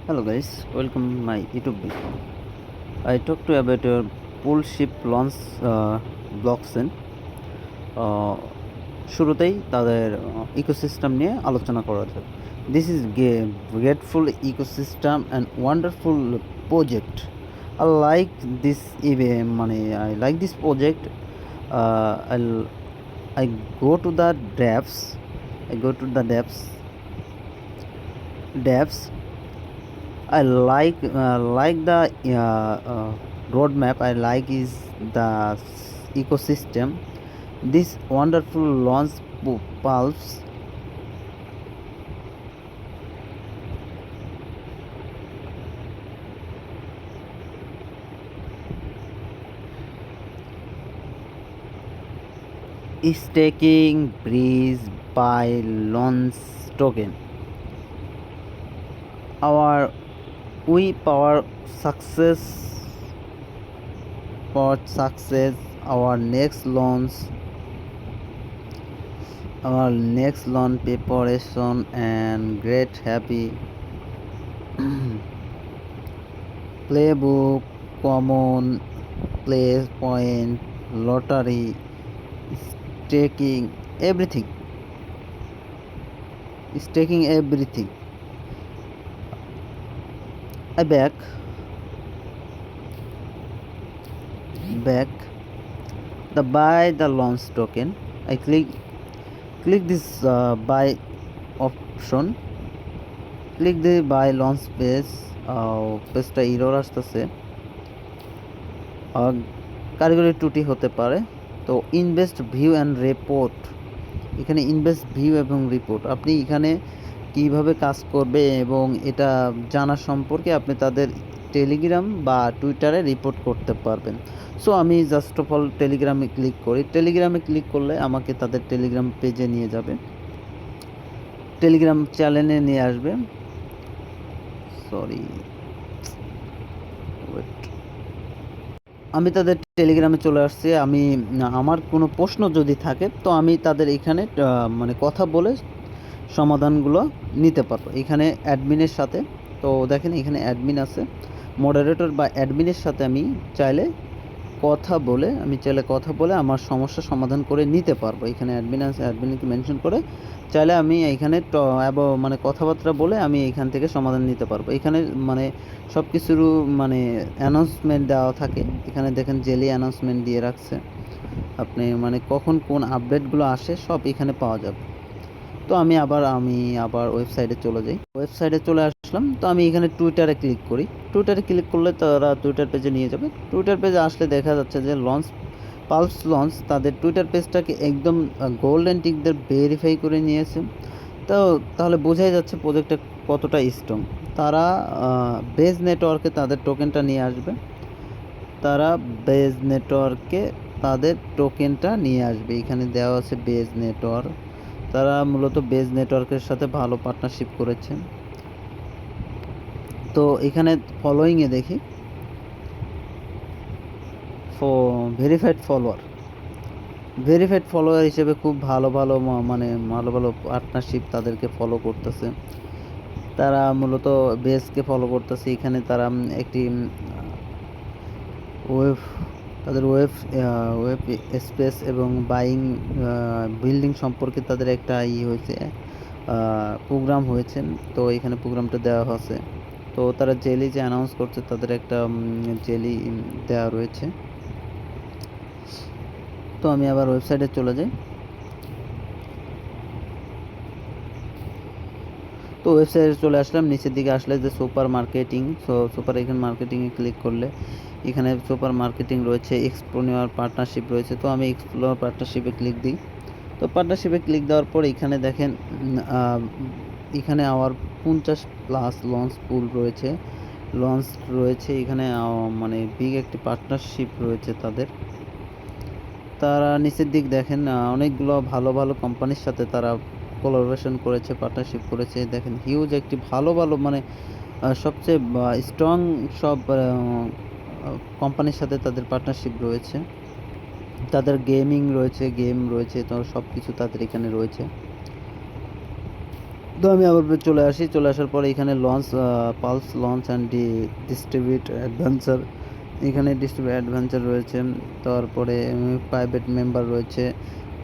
Hello guys, welcome my YouTube video. I talk to you about your pool ship launch blockchain. শুরুতেই তাদের ecosystem নিয়ে আলোচনা করা যাক। This is grateful ecosystem and wonderful project. I like this I like this project. I go to the depths. I go to the depths. I like the roadmap. I like is the ecosystem. This wonderful launch pulse is taking breeze by launch token. We power success. Our next launch preparation and great happy playbook, common place point, lottery, staking everything. I back the buy the launch token. I click this buy option. Click the buy launch page. পেজটা error আসতেছে, কারিগরি ত্রুটি হতে পারে। তো invest view and report, এখানে invest view এবং report আপনি এখানে কিভাবে কাজ করবে এবং এটা জানা সম্পর্কে আপনি তাদের টেলিগ্রাম বা টুইটারে রিপোর্ট করতে পারবেন। সো আমি জাস্ট অফ অল টেলিগ্রামে ক্লিক করি। টেলিগ্রামে ক্লিক করলে আমাকে তাদের টেলিগ্রাম পেজে নিয়ে যাবে, টেলিগ্রাম চ্যানেলে নিয়ে আসবে। আমি তাদের টেলিগ্রামে চলে আসছি। আমার কোনো প্রশ্ন যদি থাকে তো আমি তাদের এখানে কথা বলে সমাধানগুলো নিতে পারবো এখানে অ্যাডমিনের সাথে। তো দেখেন এখানে অ্যাডমিন আছে, মডারেটর বা অ্যাডমিনের সাথে আমি চাইলে কথা বলে আমার সমস্যা সমাধান করে নিতে পারবো। এখানে অ্যাডমিন আছে, অ্যাডমিনকে মেনশন করে চাইলে আমি এইখানে কথাবার্তা বলে আমি এখান থেকে সমাধান নিতে পারবো। এখানে সব কিছুর অ্যানাউন্সমেন্ট দেওয়া থাকে। এখানে দেখেন জেলি অ্যানাউন্সমেন্ট দিয়ে রাখছে, আপনি কখন কোন আপডেটগুলো আসে সব এখানে পাওয়া যাবে। তো আমি আবার ওয়েবসাইটে চলে যাই। ওয়েবসাইটে চলে আসলাম। তো আমি এখানে টুইটারে ক্লিক করি। টুইটারে ক্লিক করলে তারা টুইটার পেজে নিয়ে যাবে। টুইটার পেজে আসলে দেখা যাচ্ছে যে পালস লঞ্চ তাদের টুইটার পেজটাকে একদম গোল্ডেন টিক দিয়ে ভেরিফাই করে নিয়েছে। তো তাহলে বোঝাই যাচ্ছে প্রজেক্টটা কতটা স্ট্রং। তারা বেজ নেটওয়ার্কে তাদের টোকেনটা নিয়ে আসবে। এখানে দেওয়া আছে বেজ নেটওয়ার্ক। তারা মূলত বেজ নেটওয়ার্কের সাথে ভালো পার্টনারশিপ করেছে। তো এখানে ফলোয়িংয়ে দেখি ভেরিফাইড ফলোয়ার হিসেবে খুব ভালো পার্টনারশিপ তাদেরকে ফলো করতেছে। তারা মূলত বেজকে ফলো করতেছে। এখানে তারা একটি তাদের ওয়েব স্পেস এবং বাইং বিল্ডিং সম্পর্কে তাদের একটা হয়েছে, প্রোগ্রাম হয়েছে। তো এখানে প্রোগ্রামটা দেওয়া হয়েছে। তো তারা জেলি যে অ্যানাউন্স করছে তাদের একটা জেলি দেওয়া রয়েছে। তো আমি আবার ওয়েবসাইটে চলে যাই। তো ওয়েবসাইটে চলে আসলাম। নিচের দিকে আসলে যে সুপার মার্কেটিং, এখানে মার্কেটিংয়ে ক্লিক করলে এখানে সুপার মার্কেটিং রয়েছে, এক্সপ্লোর পার্টনারশিপ রয়েছে। তো আমি এক্সপ্লোর পার্টনারশিপে ক্লিক দিই। তো পার্টনারশিপে ক্লিক দেওয়ার পর এখানে দেখেন এখানে আমার 50+ লঞ্চ পুল রয়েছে, এখানে বিগ একটি পার্টনারশিপ রয়েছে তাদের। তারা নিচের দিক দেখেন অনেকগুলো ভালো কোম্পানির সাথে তারা কোলাবোরেশন করেছে, পার্টনারশিপ করেছে। দেখেন হিউজ একটি ভালো সবচেয়ে স্ট্রং সব কোম্পানির সাথে তাদের পার্টনারশিপ রয়েছে। তাদের গেম রয়েছে, তো সব কিছু তাদের এখানে রয়েছে। তো আমি আবার চলে আসি, চলে আসার পরে এখানে launch, pulse launch and distribute adventure, এখানে ডিস্ট্রিবিউট অ্যাডভেঞ্চার রয়েছে, তারপরে প্রাইভেট মেম্বার রয়েছে,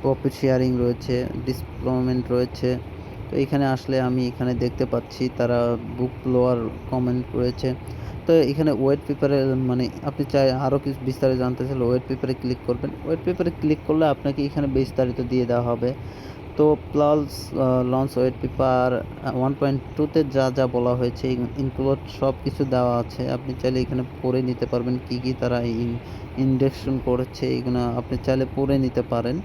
প্রফিট শেয়ারিং রয়েছে, ডিসপ্লয়মেন্ট রয়েছে। তো এখানে আসলে আমি এখানে দেখতে পাচ্ছি তারা বুক লোয়ার কমেন্ট রয়েছে। তো এখানে ওয়েট পেপারে মানে আপনি চাই আরও কিছু বিস্তারিত জানতে চাইলে ওয়েট পেপারে ক্লিক করবেন। ওয়েট পেপারে ক্লিক করলে আপনাকে এখানে বিস্তারিত দিয়ে দেওয়া হবে। তো প্লাস লঞ্চ ওয়েট পেপার 1.2-তে যা যা বলা হয়েছে ইনক্লুড সব কিছু দেওয়া আছে। আপনি চাইলে এখানে পড়ে নিতে পারবেন কী কী তারা ইন্ডেকশন করেছে, এগুলো আপনি চাইলে পড়ে নিতে পারেন।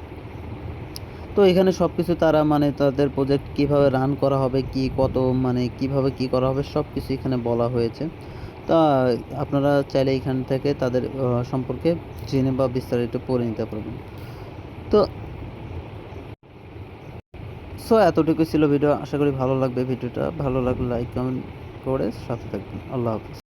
তো এখানে সব কিছু তারা মানে তাদের প্রজেক্ট কীভাবে রান করা হবে, কি কত মানে কীভাবে কী করা হবে সব কিছু এখানে বলা হয়েছে। তা আপনারা চাইলে এখান থেকে তাদের সম্পর্কে জেনে বা বিস্তারিত পড়ে নিতে পারবেন। তো এতটুকু ছিল ভিডিও। আশা করি ভালো লাগবে ভিডিওটা। ভালো লাগলে লাইক কমেন্ট করে সাথে থাকবেন। আল্লাহ হাফেজ।